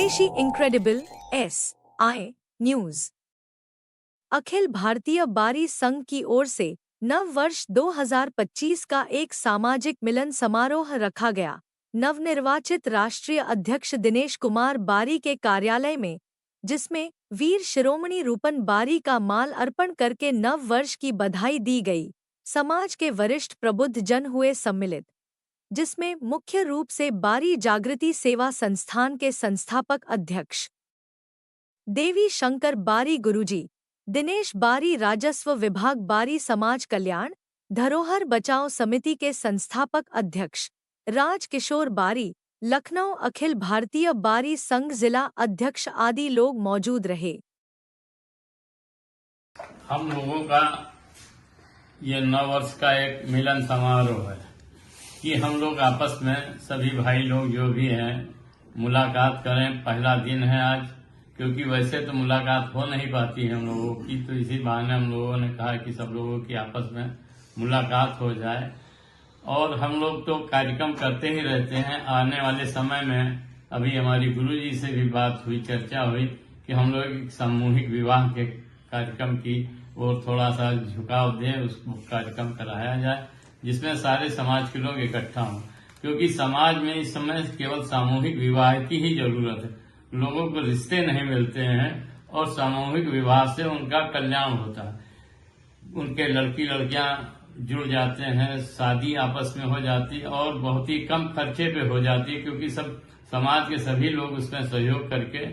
स्वदेशी incredible SI news. Akhil Bharatiya बारी संघ की ओर से नव वर्ष 2025 का एक सामाजिक मिलन समारोह रखा गया। नवनिर्वाचित राष्ट्रीय अध्यक्ष दिनेश कुमार बारी के कार्यालय में, जिसमें वीर शिरोमणि रूपन बारी का माल अर्पण करके नव वर्ष की बधाई दी गई। समाज के वरिष्ठ प्रबुद्ध जन हुए सम्मिलित, जिसमें मुख्य रूप से बारी जागृति सेवा संस्थान के संस्थापक अध्यक्ष देवी शंकर बारी गुरुजी, दिनेश बारी राजस्व विभाग बारी समाज कल्याण धरोहर बचाओ समिति के संस्थापक अध्यक्ष राज किशोर बारी, लखनऊ अखिल भारतीय बारी संघ जिला अध्यक्ष आदि लोग मौजूद रहे। हम लोगों का ये नव वर्ष का एक मिलन समारोह है कि हम लोग आपस में सभी भाई लोग जो भी हैं मुलाकात करें। पहला दिन है आज, क्योंकि वैसे तो मुलाकात हो नहीं पाती है हम लोगों की, तो इसी बहाने हम लोगों ने कहा कि सब लोगों की आपस में मुलाकात हो जाए। और हम लोग तो कार्यक्रम करते ही रहते हैं। आने वाले समय में अभी हमारी गुरुजी से भी बात हुई, चर्चा हुई कि हम लोग सामूहिक विवाह के कार्यक्रम की और थोड़ा सा झुकाव दें, उसको कार्यक्रम कराया जाए जिसमें सारे समाज के लोग इकट्ठा हों, क्योंकि समाज में इस समय केवल सामूहिक विवाह की ही जरूरत है। लोगों को रिश्ते नहीं मिलते हैं और सामूहिक विवाह से उनका कल्याण होता है। उनके लड़की लड़कियां जुड़ जाते हैं, शादी आपस में हो जाती और बहुत ही कम खर्चे पे हो जाती है, क्योंकि सब समाज के सभी लोग उसमें सहयोग करके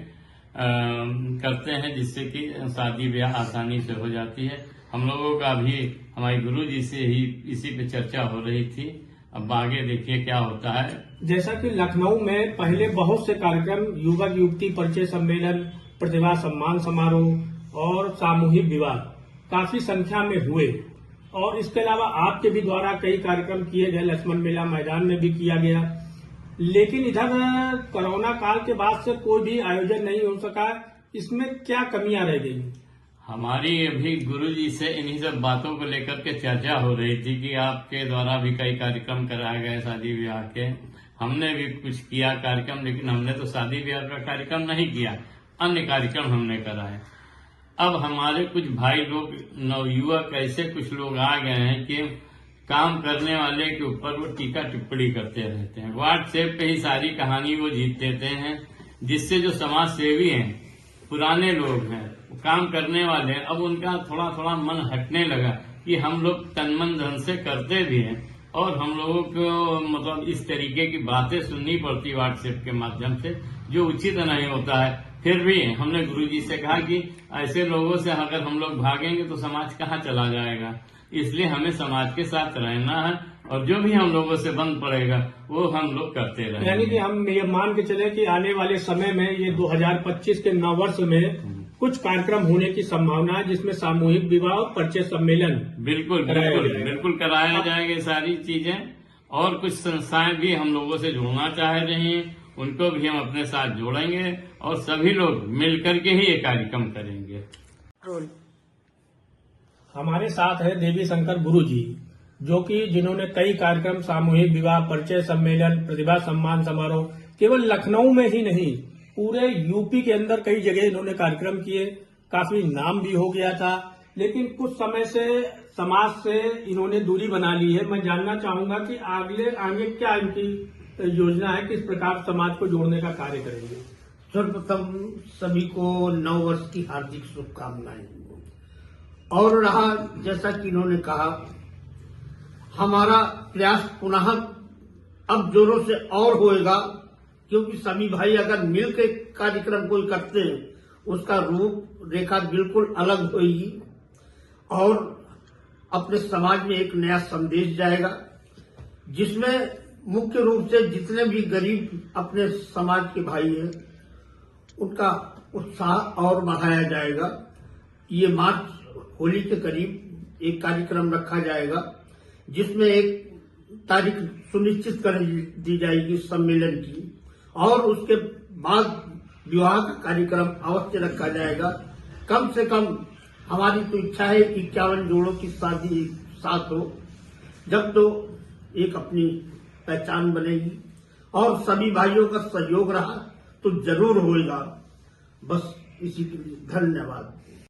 करते हैं, जिससे कि शादी ब्याह आसानी से हो जाती है। हम लोगों का भी हमारे गुरुजी से ही इसी पे चर्चा हो रही थी। अब आगे देखिए क्या होता है। जैसा कि लखनऊ में पहले बहुत से कार्यक्रम युवक युवती परिचय सम्मेलन, प्रतिभा सम्मान समारोह और सामूहिक विवाह काफी संख्या में हुए, और इसके अलावा आपके भी द्वारा कई कार्यक्रम किए गए, लक्ष्मण मेला मैदान में भी किया गया। लेकिन इधर कोरोना काल के बाद से कोई भी आयोजन नहीं हो सका। इसमें क्या कमियां रह गई? हमारी अभी गुरुजी से इन्हीं सब बातों को लेकर के चर्चा हो रही थी कि आपके द्वारा भी कई कार्यक्रम कराए गए शादी ब्याह के। हमने भी कुछ किया कार्यक्रम, लेकिन हमने तो शादी ब्याह का कार्यक्रम नहीं किया, अन्य कार्यक्रम हमने कराए। अब हमारे कुछ भाई लोग नवयुवक ऐसे कुछ लोग आ गए हैं कि काम करने वाले के ऊपर वो टीका टिप्पणी करते रहते हैं। व्हाट्सएप पे ही सारी कहानी वो जीत देते हैं, जिससे जो समाज सेवी हैं, पुराने लोग हैं, काम करने वाले हैं, अब उनका थोड़ा थोड़ा मन हटने लगा कि हम लोग तन मन धन से करते भी हैं और हम लोगों को मतलब इस तरीके की बातें सुननी पड़ती व्हाट्सएप के माध्यम से, जो उचित नहीं होता है। फिर भी हमने गुरुजी से कहा कि ऐसे लोगों से अगर हम लोग भागेंगे तो समाज कहाँ चला जाएगा, इसलिए हमें समाज के साथ रहना है और जो भी हम लोगों से बंद पड़ेगा वो हम लोग करते रहेंगे। यानी कि हम ये मान के चले कि आने वाले समय में ये 2025 के नव वर्ष में कुछ कार्यक्रम होने की संभावना है, जिसमें सामूहिक विवाह और परिचय सम्मेलन बिल्कुल कराया जाएगा सारी चीजें। और कुछ संस्थाएं भी हम लोगों से जुड़ना चाह रही हैं, उनको भी हम अपने साथ जोड़ेंगे और सभी लोग मिलकर के ही ये कार्यक्रम करेंगे। हमारे साथ है देवी शंकर गुरुजी, जो कि जिन्होंने कई कार्यक्रम सामूहिक विवाह, परिचय सम्मेलन, प्रतिभा सम्मान समारोह केवल लखनऊ में ही नहीं पूरे यूपी के अंदर कई जगह इन्होंने कार्यक्रम किए। काफी नाम भी हो गया था, लेकिन कुछ समय से समाज से इन्होंने दूरी बना ली है। मैं जानना चाहूंगा कि आगे क्या इनकी योजना है, किस प्रकार समाज को जोड़ने का कार्य करेंगे? सर्वप्रथम सभी को नव वर्ष की हार्दिक शुभकामनाएं। और रहा जैसा कि इन्होंने कहा, हमारा प्रयास पुनः अब जोरों से और होएगा, क्योंकि सभी भाई अगर मिलकर कार्यक्रम कोई करते हैं उसका रूप रेखा बिल्कुल अलग होगी और अपने समाज में एक नया संदेश जाएगा, जिसमें मुख्य रूप से जितने भी गरीब अपने समाज के भाई हैं उनका उत्साह और बढ़ाया जाएगा। ये मार्च होली के करीब एक कार्यक्रम रखा जाएगा, जिसमें एक तारीख सुनिश्चित कर दी जाएगी सम्मेलन की, और उसके बाद विवाह का कार्यक्रम अवश्य रखा जाएगा। कम से कम हमारी तो इच्छा है कि 51 जोड़ों की शादी साथ हो, जब तो एक अपनी पहचान बनेगी और सभी भाइयों का सहयोग रहा तो जरूर होगा। बस इसी के लिए धन्यवाद।